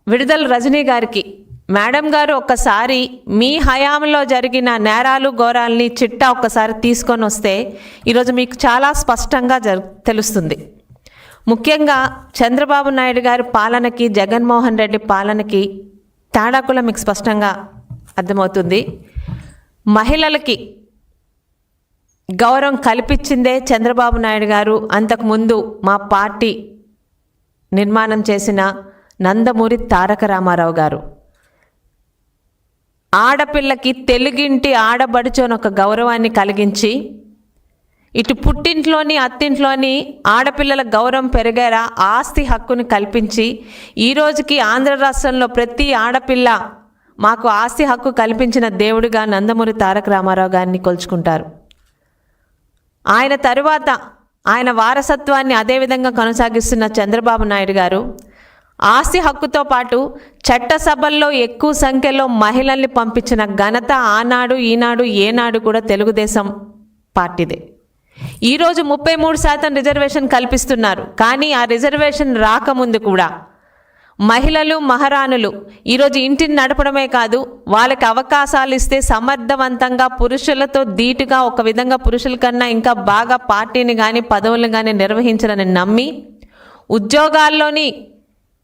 విడుదల రజనీ గారికి, మేడం గారు ఒక్కసారి మీ హయాంలో జరిగిన నేరాలు ఘోరాలని చిట్టా ఒక్కసారి తీసుకొని వస్తే ఈరోజు మీకు చాలా స్పష్టంగా తెలుస్తుంది. ముఖ్యంగా చంద్రబాబు నాయుడు గారి పాలనకి జగన్మోహన్ రెడ్డి పాలనకి తేడా కూడా మీకు స్పష్టంగా అర్థమవుతుంది. మహిళలకి గౌరవం కల్పించిందే చంద్రబాబు నాయుడు గారు. అంతకుముందు మా పార్టీ నిర్మాణం చేసిన నందమూరి తారక రామారావు గారు. ఆడపిల్లకి తెలుగింటి ఆడబడుచోని ఒక గౌరవాన్ని కలిగించి, ఇటు పుట్టింట్లోని అత్తింట్లోని ఆడపిల్లల గౌరవం పెరిగేలా ఆస్తి హక్కుని కల్పించి, ఈరోజుకి ఆంధ్ర రాష్ట్రంలో ప్రతి ఆడపిల్ల మాకు ఆస్తి హక్కు కల్పించిన దేవుడిగా నందమూరి తారక రామారావు గారిని కొలుచుకుంటారు. ఆయన తరువాత ఆయన వారసత్వాన్ని అదేవిధంగా కొనసాగిస్తున్న చంద్రబాబు నాయుడు గారు ఆస్తి హక్కుతో పాటు చట్టసభల్లో ఎక్కువ సంఖ్యలో మహిళల్ని పంపించిన ఘనత ఆనాడు ఈనాడు ఏనాడు కూడా తెలుగుదేశం పార్టీదే. ఈరోజు 33% రిజర్వేషన్ కల్పిస్తున్నారు. కానీ ఆ రిజర్వేషన్ రాకముందు కూడా మహిళలు మహారాణులు ఈరోజు ఇంటిని నడపడమే కాదు, వాళ్ళకి అవకాశాలు ఇస్తే సమర్థవంతంగా పురుషులతో ధీటుగా, ఒక విధంగా పురుషుల కన్నా ఇంకా బాగా పార్టీని కానీ పదవులను కానీ నిర్వహించాలని నమ్మి ఉద్యోగాల్లోని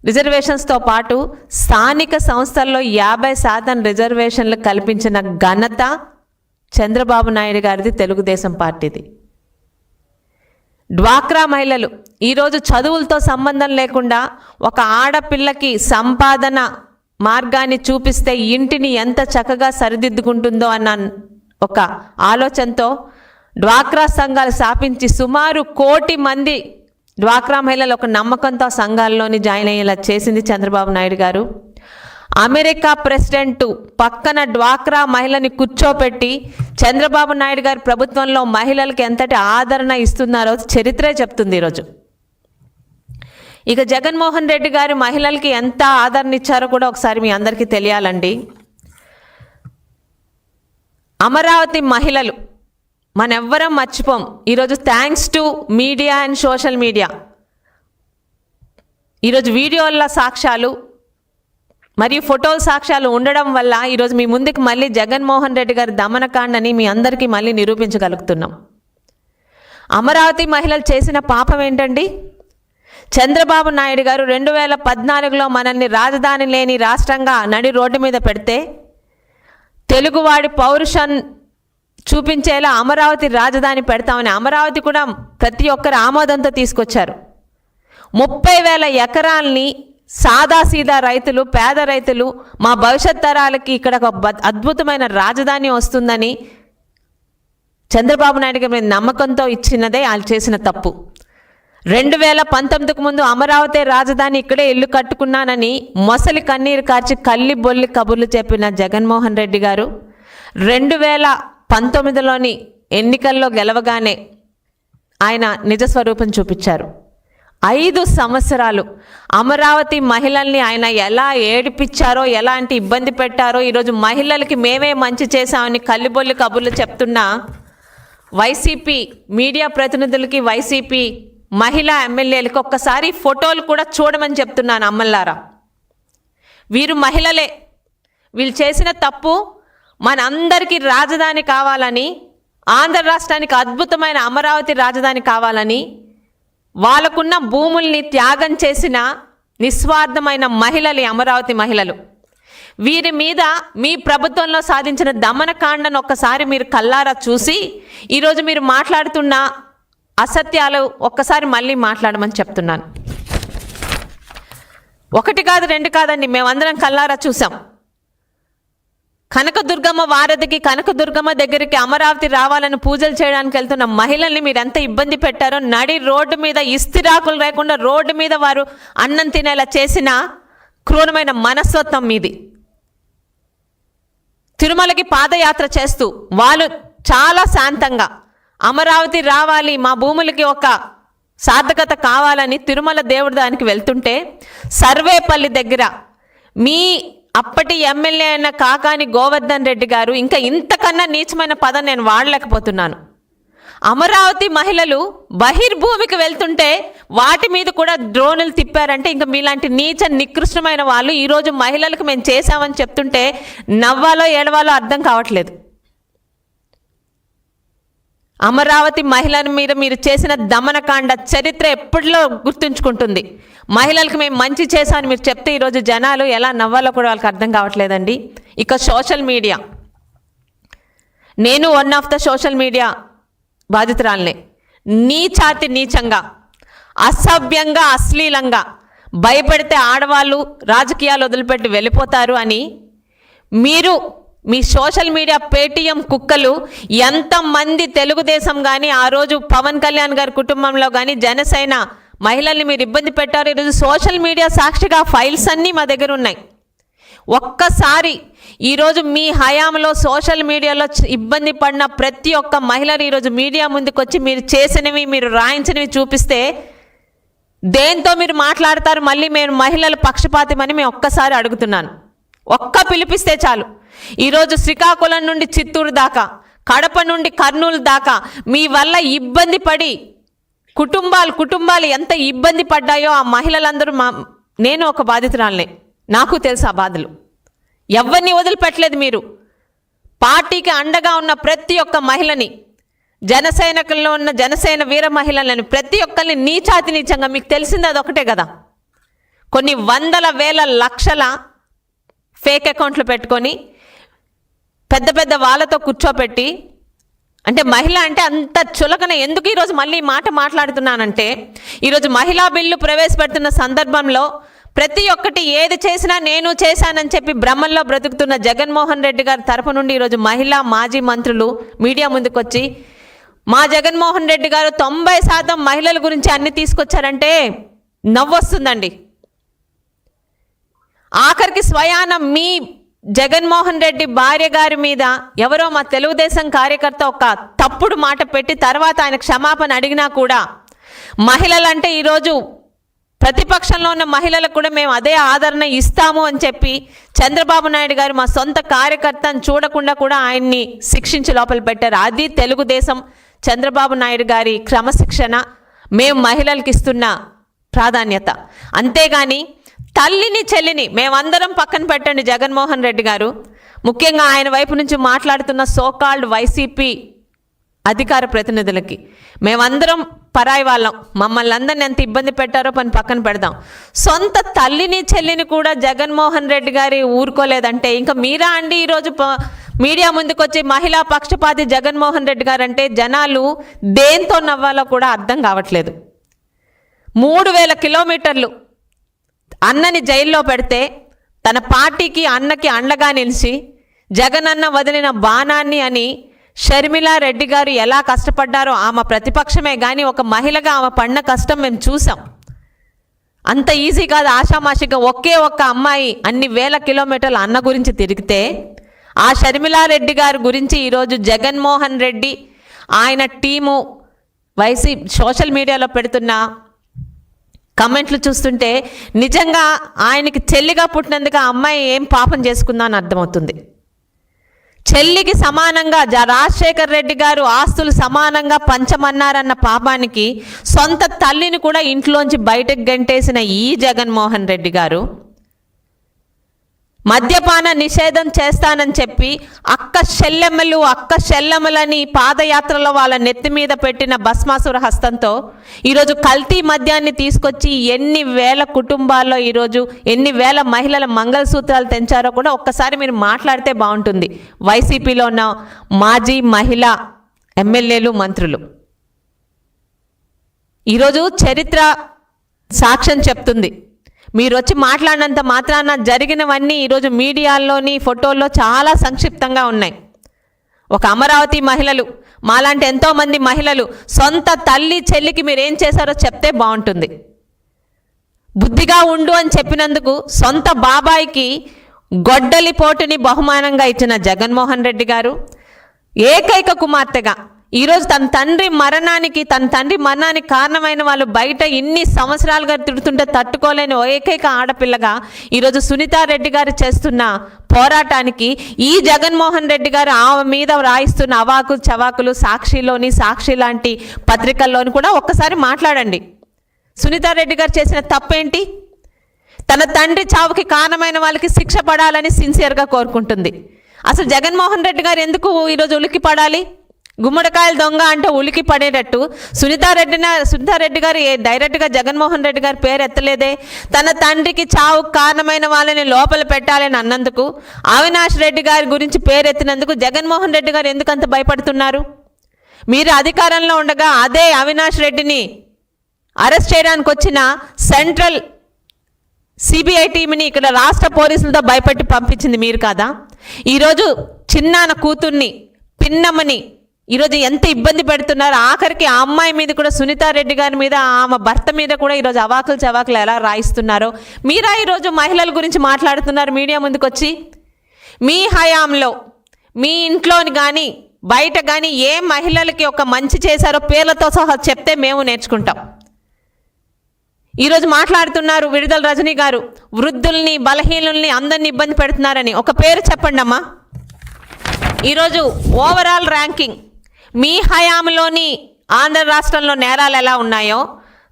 రిజర్వేషన్స్తో పాటు స్థానిక సంస్థల్లో 50% రిజర్వేషన్లు కల్పించిన ఘనత చంద్రబాబు నాయుడు గారిది, తెలుగుదేశం పార్టీది. డ్వాక్రా మహిళలు ఈరోజు చదువులతో సంబంధం లేకుండా ఒక ఆడపిల్లకి సంపాదన మార్గాన్ని చూపిస్తే ఇంటిని ఎంత చక్కగా సరిదిద్దుకుంటుందో అన్న ఒక ఆలోచనతో డ్వాక్రా సంఘాలు స్థాపించి సుమారు 1 కోటి మంది డ్వాక్రా మహిళలు ఒక నమ్మకంతో సంఘాల్లోని జాయిన్ అయ్యేలా చేసింది చంద్రబాబు నాయుడు గారు. అమెరికా ప్రెసిడెంట్ పక్కన డ్వాక్రా మహిళని కూర్చోపెట్టి చంద్రబాబు నాయుడు గారి ప్రభుత్వంలో మహిళలకు ఎంతటి ఆదరణ ఇస్తున్నారో చరిత్రే చెప్తుంది ఈరోజు. ఇక జగన్మోహన్ రెడ్డి గారు మహిళలకి ఎంత ఆదరణ ఇచ్చారో కూడా ఒకసారి మీ అందరికీ తెలియాలండి. అమరావతి మహిళలు మనెవ్వరం మర్చిపోం. ఈరోజు thanks to media and social media, ఈరోజు వీడియోల సాక్ష్యాలు మరియు ఫోటోల సాక్ష్యాలు ఉండడం వల్ల ఈరోజు మీ ముందుకు మళ్ళీ జగన్మోహన్ రెడ్డి గారి దమనకాండని మీ అందరికీ మళ్ళీ నిరూపించగలుగుతున్నాం. అమరావతి మహిళలు చేసిన పాపం ఏంటండి? చంద్రబాబు నాయుడు గారు 2014లో మనల్ని రాజధాని లేని రాష్ట్రంగా నడి రోడ్డు మీద పెడితే తెలుగువాడి పౌరుషం చూపించేలా అమరావతి రాజధాని పెడతామని అమరావతి కూడా ప్రతి ఒక్కరు ఆమోదంతో తీసుకొచ్చారు. 30,000 ఎకరాల్ని సాదాసీదా రైతులు, పేద రైతులు, మా భవిష్యత్ తరాలకి ఇక్కడ ఒక అద్భుతమైన రాజధాని వస్తుందని చంద్రబాబు నాయుడు గారి నమ్మకంతో ఇచ్చినదే వాళ్ళు చేసిన తప్పు. 2019కు ముందు అమరావతి రాజధాని ఇక్కడే ఇల్లు కట్టుకున్నానని మొసలి కన్నీరు కార్చి కల్లి బొల్లి కబుర్లు చెప్పిన జగన్మోహన్ రెడ్డి గారు 2019లోని ఎన్నికల్లో గెలవగానే ఆయన నిజస్వరూపం చూపించారు. 5 సంవత్సరాలు అమరావతి మహిళల్ని ఆయన ఎలా ఏడిపించారో, ఎలాంటి ఇబ్బంది పెట్టారో ఈరోజు మహిళలకి మేమే మంచి చేశామని కల్లిబొల్లి కబుర్లు చెప్తున్న వైసీపీ మీడియా ప్రతినిధులకి, వైసీపీ మహిళా ఎమ్మెల్యేలకి ఒక్కసారి ఫోటోలు కూడా చూడమని చెప్తున్నాను. అమ్మల్లారా, వీరు మహిళలే. వీళ్ళు చేసిన తప్పు మనందరికీ రాజధాని కావాలని, ఆంధ్ర రాష్ట్రానికి అద్భుతమైన అమరావతి రాజధాని కావాలని వాళ్ళకున్న భూముల్ని త్యాగం చేసిన నిస్వార్థమైన మహిళలు అమరావతి మహిళలు. వీరి మీద మీ ప్రభుత్వంలో సాధించిన దమనకాండను ఒక్కసారి మీరు కల్లారా చూసి ఈరోజు మీరు మాట్లాడుతున్న అసత్యాలు ఒక్కసారి మళ్ళీ మాట్లాడమని చెప్తున్నాను. 1 కాదు 2 కాదండి, మేమందరం కల్లారా చూసాం. కనకదుర్గమ్మ వారధికి, కనకదుర్గమ్మ దగ్గరికి అమరావతి రావాలని పూజలు చేయడానికి వెళ్తున్న మహిళల్ని మీరు ఎంత ఇబ్బంది పెట్టారో, నడి రోడ్డు మీద ఇస్తిరాకులు లేకుండా రోడ్డు మీద వారు అన్నం తినేలా చేసిన క్రూరమైన మనస్తత్వం మీది. తిరుమలకి పాదయాత్ర చేస్తూ వాళ్ళు చాలా శాంతంగా అమరావతి రావాలి, మా భూములకి ఒక సార్థకత కావాలని తిరుమల దేవుడి దానికి వెళ్తుంటే సర్వేపల్లి దగ్గర మీ అప్పటి ఎమ్మెల్యే అయిన కాకాని గోవర్ధన్ రెడ్డి గారు, ఇంకా ఇంతకన్నా నీచమైన పదం నేను వాడలేకపోతున్నాను, అమరావతి మహిళలు బహిర్భూమికి వెళ్తుంటే వాటి మీద కూడా డ్రోన్లు తిప్పారంటే ఇంకా మీలాంటి నీచ నికృష్టమైన వాళ్ళు ఈరోజు మహిళలకు మేము చేశామని చెప్తుంటే నవ్వాలో ఏడవాలో అర్థం కావట్లేదు. అమరావతి మహిళల మీద మీరు చేసిన దమనకాండ చరిత్ర ఎప్పటిలో గుర్తుంచుకుంటుంది. మహిళలకు మేము మంచి చేశామని మీరు చెప్తే ఈరోజు జనాలు ఎలా నవ్వాలో కూడా వాళ్ళకి అర్థం కావట్లేదండి. ఇక సోషల్ మీడియా, నేను one of the social media బాధితురాలనే. నీచాతి నీచంగా, అసభ్యంగా, అశ్లీలంగా భయపెడితే ఆడవాళ్ళు రాజకీయాలు వదిలిపెట్టి వెళ్ళిపోతారు అని మీరు మీ సోషల్ మీడియా పేటీఎం కుక్కలు ఎంతమంది తెలుగుదేశం కానీ ఆ రోజు పవన్ కళ్యాణ్ గారి కుటుంబంలో కానీ జనసేన మహిళల్ని మీరు ఇబ్బంది పెట్టారు. ఈరోజు సోషల్ మీడియా సాక్షిగా ఫైల్స్ అన్నీ మా దగ్గర ఉన్నాయి. ఒక్కసారి ఈరోజు మీ హయాంలో సోషల్ మీడియాలో ఇబ్బంది పడిన ప్రతి ఒక్క మహిళలు ఈరోజు మీడియా ముందుకు వచ్చి మీరు చేసినవి, మీరు రాయించినవి చూపిస్తే దేంతో మీరు మాట్లాడతారు? మళ్ళీ మేము మహిళల పక్షపాతమని మేము ఒక్కసారి అడుగుతున్నాను. ఒక్క పిలిపిస్తే చాలు. ఈరోజు శ్రీకాకుళం నుండి చిత్తూరు దాకా, కడప నుండి కర్నూలు దాకా మీ వల్ల ఇబ్బంది పడి కుటుంబాలు ఎంత ఇబ్బంది పడ్డాయో ఆ మహిళలందరూ నేను ఒక బాధితురాలనే, నాకు తెలుసు ఆ బాధలు. ఎవరిని వదిలిపెట్టలేదు మీరు. పార్టీకి అండగా ఉన్న ప్రతి ఒక్క మహిళని, జనసైనికుల్లో ఉన్న జనసేన వీర మహిళలని ప్రతి ఒక్కరిని నీచాతి నీచంగా, మీకు తెలిసింది అదొకటే కదా, కొన్ని వందల వేల లక్షల ఫేక్ అకౌంట్లు పెట్టుకొని పెద్ద పెద్ద వాళ్ళతో కూర్చోపెట్టి, అంటే మహిళ అంటే అంత చులకన. ఎందుకు ఈరోజు మళ్ళీ ఈ మాట మాట్లాడుతున్నానంటే, ఈరోజు మహిళా బిల్లు ప్రవేశపెడుతున్న సందర్భంలో ప్రతి ఒక్కటి ఏది చేసినా నేను చేశానని చెప్పి భ్రమంలో బ్రతుకుతున్న జగన్మోహన్ రెడ్డి గారి తరపు నుండి ఈరోజు మహిళా మాజీ మంత్రులు మీడియా ముందుకు వచ్చి మా జగన్మోహన్ రెడ్డి గారు 90% మహిళల గురించి అన్ని తీసుకొచ్చారంటే నవ్వొస్తుందండి. ఆఖరికి స్వయాన మీ జగన్మోహన్ రెడ్డి భార్య గారి మీద ఎవరో మా తెలుగుదేశం కార్యకర్త ఒక తప్పుడు మాట పెట్టి తర్వాత ఆయన క్షమాపణ అడిగినా కూడా మహిళలంటే ఈరోజు ప్రతిపక్షంలో ఉన్న మహిళలకు కూడా మేము అదే ఆదరణ ఇస్తాము అని చెప్పి చంద్రబాబు నాయుడు గారు మా సొంత కార్యకర్తను చూడకుండా కూడా ఆయన్ని శిక్షించి లోపల పెట్టారు. అది తెలుగుదేశం చంద్రబాబు నాయుడు గారి క్రమశిక్షణ, మేము మహిళలకు ఇస్తున్న ప్రాధాన్యత. అంతేగాని తల్లిని చెల్లిని మేమందరం పక్కన పెట్టండి. జగన్మోహన్ రెడ్డి గారు ముఖ్యంగా ఆయన వైపు నుంచి మాట్లాడుతున్న సోకాల్డ్ వైసీపీ అధికార ప్రతినిధులకి మేమందరం పరాయి వాళ్ళం, మమ్మల్ని అందరిని ఎంత ఇబ్బంది పెట్టారో పని పక్కన పెడదాం. సొంత తల్లిని చెల్లిని కూడా జగన్మోహన్ రెడ్డి గారి ఊరుకోలేదంటే ఇంకా మీరా అండి ఈరోజు మీడియా ముందుకు వచ్చి మహిళా పక్షపాతి జగన్మోహన్ రెడ్డి గారు అంటే జనాలు దేంతో నవ్వాలో కూడా అర్థం కావట్లేదు. 3000 కిలోమీటర్లు అన్నని జైల్లో పెడితే తన పార్టీకి అన్నకి అండగా నిలిచి జగనన్న వదిలిన బాణాన్ని అని షర్మిలా రెడ్డి గారు ఎలా కష్టపడ్డారో ఆమె ప్రతిపక్షమే కానీ ఒక మహిళగా ఆమె పడిన కష్టం మేము చూసాం. అంత ఈజీ కాదు. ఆషామాషిగా ఒకే ఒక్క అమ్మాయి అన్ని వేల కిలోమీటర్ల అన్న గురించి తిరిగితే ఆ షర్మిలా రెడ్డి గారి గురించి ఈరోజు జగన్మోహన్ రెడ్డి ఆయన టీము వైసీపీ సోషల్ మీడియాలో పెడుతున్న కమెంట్లు చూస్తుంటే నిజంగా ఆయనకి చెల్లిగా పుట్టినందుకు ఆ అమ్మాయి ఏం పాపం చేసుకుందా అని అర్థమవుతుంది. చెల్లికి సమానంగా రాజశేఖర్ రెడ్డి గారు ఆస్తులు సమానంగా పంచమన్నారన్న పాపానికి సొంత తల్లిని కూడా ఇంట్లోంచి బయటకు గంటేసిన ఈ జగన్మోహన్ రెడ్డి గారు మద్యపాన నిషేధం చేస్తానని చెప్పి అక్క చెల్లెమ్మలని పాదయాత్రలో వాళ్ళ నెత్తి మీద పెట్టిన భస్మాసుర హస్తంతో ఈరోజు కల్తీ మద్యాన్ని తీసుకొచ్చి ఎన్ని వేల కుటుంబాల్లో ఈరోజు ఎన్ని వేల మహిళల మంగళసూత్రాలు తెంచారో కూడా ఒక్కసారి మీరు మాట్లాడితే బాగుంటుంది. వైసీపీలో ఉన్న మాజీ మహిళా ఎమ్మెల్యేలు, మంత్రులు ఈరోజు చరిత్ర సాక్ష్యం చెప్తుంది. మీరు వచ్చి మాట్లాడినంత మాత్రాన జరిగినవన్నీ ఈరోజు మీడియాల్లోని ఫోటోల్లో చాలా సంక్షిప్తంగా ఉన్నాయి. ఒక అమరావతి మహిళలు, మాలాంటి ఎంతోమంది మహిళలు సొంత తల్లి చెల్లికి మీరేం చేశారో చెప్తే బాగుంటుంది. బుద్ధిగా ఉండు అని చెప్పినందుకు సొంత బాబాయికి గొడ్డలి పోటుని బహుమానంగా ఇచ్చిన జగన్మోహన్ రెడ్డి గారు ఏకైక కుమార్తెగా ఈరోజు తన తండ్రి మరణానికి కారణమైన వాళ్ళు బయట ఇన్ని సంవత్సరాలుగా తిడుతుంటే తట్టుకోలేని ఏకైక ఆడపిల్లగా ఈరోజు సునీతారెడ్డి గారు చేస్తున్న పోరాటానికి ఈ జగన్మోహన్ రెడ్డి గారు ఆమె మీద రాయిస్తున్న అవాకు చవాకులు సాక్షి లాంటి పత్రికల్లోని కూడా ఒక్కసారి మాట్లాడండి. సునీతారెడ్డి గారు చేసిన తప్పేంటి? తన తండ్రి చావుకి కారణమైన వాళ్ళకి శిక్ష పడాలని సిన్సియర్గా కోరుకుంటుంది. అసలు జగన్మోహన్ రెడ్డి గారు ఎందుకు ఈరోజు ఉలికి పడాలి? గుమ్మడికాయల దొంగ అంటే ఉలికి పడేటట్టు సునీతారెడ్డి గారు డైరెక్ట్గా జగన్మోహన్ రెడ్డి గారి పేరు ఎత్తలేదే. తన తండ్రికి చావు కారణమైన వాళ్ళని లోపల పెట్టాలని అన్నందుకు, అవినాష్ రెడ్డి గారి గురించి పేరెత్తినందుకు జగన్మోహన్ రెడ్డి గారు ఎందుకు అంత భయపడుతున్నారు? మీరు అధికారంలో ఉండగా అదే అవినాష్ రెడ్డిని అరెస్ట్ చేయడానికి వచ్చిన సెంట్రల్ సిబిఐ టీంని ఇక్కడ రాష్ట్ర పోలీసులతో భయపెట్టి పంపించింది మీరు కాదా? ఈరోజు చిన్నాన్న కూతుర్ని, పిన్నమ్మని ఈరోజు ఎంత ఇబ్బంది పెడుతున్నారు. ఆఖరికి ఆ అమ్మాయి మీద కూడా, సునీతారెడ్డి గారి మీద, ఆమె భర్త మీద కూడా ఈరోజు అవాకులు చవాకులు ఎలా రాయిస్తున్నారో మీరా ఈరోజు మహిళల గురించి మాట్లాడుతున్నారు మీడియా ముందుకు వచ్చి. మీ హయాంలో మీ ఇంట్లోని కానీ బయట కానీ ఏ మహిళలకి ఒక మంచి చేశారో పేర్లతో సహా చెప్తే మేము నేర్చుకుంటాం. ఈరోజు మాట్లాడుతున్నారు విడుదల రజనీ గారు, వృద్ధుల్ని, బలహీనుల్ని అందరినీ ఇబ్బంది పెడుతున్నారని. ఒక పేరు చెప్పండి అమ్మా. ఈరోజు ఓవరాల్ ర్యాంకింగ్ మీ హయాంలోని ఆంధ్ర రాష్ట్రంలో నేరాలు ఎలా ఉన్నాయో,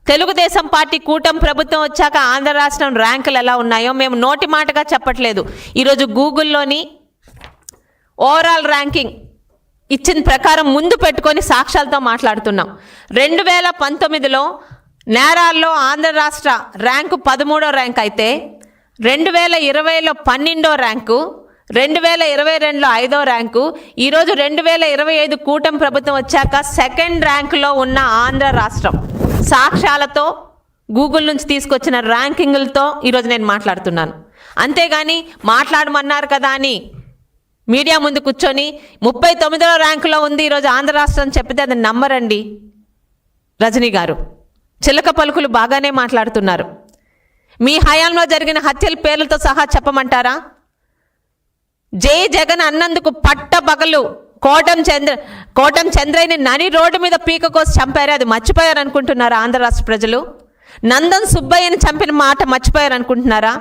తెలుగుదేశం పార్టీ కూటమి ప్రభుత్వం వచ్చాక ఆంధ్ర రాష్ట్రం ర్యాంకులు ఎలా ఉన్నాయో మేము నోటి మాటగా చెప్పట్లేదు. ఈరోజు గూగుల్లోని ఓవరాల్ ర్యాంకింగ్ ఇచ్చిన ప్రకారం ముందు పెట్టుకొని సాక్ష్యాలతో మాట్లాడుతున్నాం. 2019లో నేరాల్లో ఆంధ్ర రాష్ట్ర ర్యాంకు 13వ ర్యాంక్ అయితే 2020లో 12వ ర్యాంకు, 2022లో 5వ ర్యాంకు, ఈరోజు 2025 కూటమి ప్రభుత్వం వచ్చాక సెకండ్ ర్యాంకులో ఉన్న ఆంధ్ర రాష్ట్రం సాక్ష్యాలతో గూగుల్ నుంచి తీసుకొచ్చిన ర్యాంకింగులతో ఈరోజు నేను మాట్లాడుతున్నాను. అంతేగాని మాట్లాడమన్నారు కదా అని మీడియా ముందు కూర్చొని 39వ ర్యాంకులో ఉంది ఈరోజు ఆంధ్ర రాష్ట్రం చెప్పితే అది నమ్మరండి. రజనీ గారు చిలక పలుకులు బాగానే మాట్లాడుతున్నారు. మీ హయాంలో జరిగిన హత్యల పేర్లతో సహా చెప్పమంటారా? జై జగన్ అన్నందుకు పట్టపగలు కోటం చంద్రయ్యని నని రోడ్డు మీద పీక కోసి చంపారు. అది మర్చిపోయారు అనుకుంటున్నారా ఆంధ్ర రాష్ట్ర ప్రజలు? నందన్ సుబ్బయ్యని చంపిన మాట మర్చిపోయారు అనుకుంటున్నారా?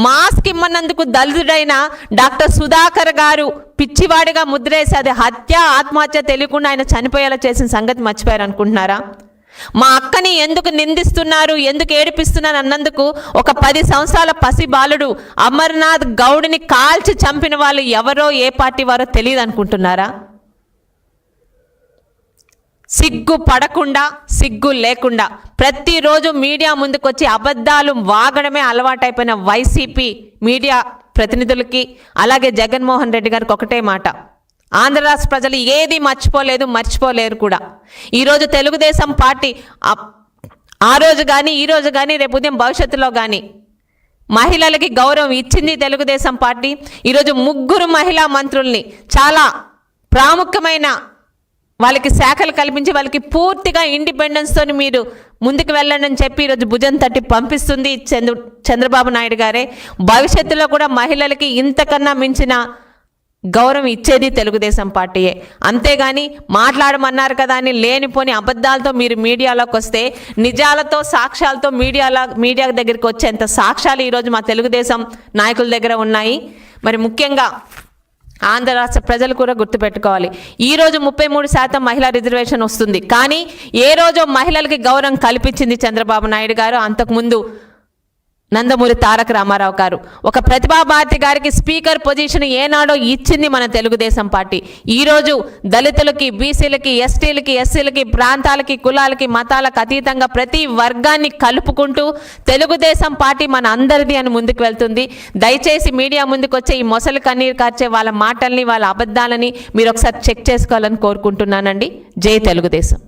మాస్క్ ఇమ్మన్నందుకు దళితుడైన డాక్టర్ సుధాకర్ గారు పిచ్చివాడిగా ముద్రేసి అది హత్య, ఆత్మహత్య తెలియకుండా ఆయన చనిపోయేలా చేసిన సంగతి మర్చిపోయారు అనుకుంటున్నారా? మా అక్కని ఎందుకు నిందిస్తున్నారు, ఎందుకు ఏడిపిస్తున్నారు అన్నందుకు ఒక 10 సంవత్సరాల పసి బాలుడు అమర్నాథ్ గౌడ్ని కాల్చి చంపిన వాళ్ళు ఎవరో, ఏ పార్టీ వారో తెలియదు అనుకుంటున్నారా? సిగ్గు పడకుండా, సిగ్గు లేకుండా ప్రతిరోజు మీడియా ముందుకొచ్చి అబద్ధాలు వాగడమే అలవాటైపోయిన వైసీపీ మీడియా ప్రతినిధులకి, అలాగే జగన్మోహన్ రెడ్డి గారికి ఒకటే మాట, ఆంధ్ర రాష్ట్ర ప్రజలు ఏది మర్చిపోలేదు, మర్చిపోలేరు కూడా. ఈరోజు తెలుగుదేశం పార్టీ ఆ రోజు కానీ, ఈరోజు కానీ, రేపు ఉదయం భవిష్యత్తులో కానీ మహిళలకి గౌరవం ఇచ్చింది తెలుగుదేశం పార్టీ. ఈరోజు 3 మహిళా మంత్రుల్ని చాలా ప్రాముఖ్యమైన వాళ్ళకి శాఖలు కల్పించి వాళ్ళకి పూర్తిగా ఇండిపెండెన్స్తో మీరు ముందుకు వెళ్ళండి అని చెప్పి ఈరోజు భుజం తట్టి పంపిస్తుంది చంద్రబాబు నాయుడు గారే. భవిష్యత్తులో కూడా మహిళలకి ఇంతకన్నా మించిన గౌరవం ఇచ్చేది తెలుగుదేశం పార్టీయే. అంతేగాని మాట్లాడమన్నారు కదా అని లేనిపోని అబద్ధాలతో మీరు మీడియాలోకి వస్తే, నిజాలతో సాక్ష్యాలతో మీడియా దగ్గరికి వచ్చేంత సాక్ష్యాలు ఈరోజు మా తెలుగుదేశం నాయకుల దగ్గర ఉన్నాయి. మరి ముఖ్యంగా ఆంధ్ర రాష్ట్ర ప్రజలు కూడా గుర్తుపెట్టుకోవాలి, ఈరోజు 33% మహిళా రిజర్వేషన్ వస్తుంది. కానీ ఏ రోజు మహిళలకి గౌరవం కల్పించింది చంద్రబాబు నాయుడు గారు, అంతకుముందు నందమూరి తారక రామారావు గారు. ఒక ప్రతిభా భారతి గారికి స్పీకర్ పొజిషన్ ఏనాడో ఇచ్చింది మన తెలుగుదేశం పార్టీ. ఈరోజు దళితులకి, బీసీలకి, ఎస్టీలకి, ఎస్సీలకి, ప్రాంతాలకి, కులాలకి, మతాలకు అతీతంగా ప్రతి వర్గాన్ని కలుపుకుంటూ తెలుగుదేశం పార్టీ మన అందరిది అని ముందుకు వెళ్తుంది. దయచేసి మీడియా ముందుకు వచ్చే ఈ మొసలి కన్నీరు కార్చే వాళ్ళ మాటల్ని, వాళ్ళ అబద్ధాలని మీరు ఒకసారి చెక్ చేసుకోవాలని కోరుకుంటున్నానండి. జై తెలుగుదేశం.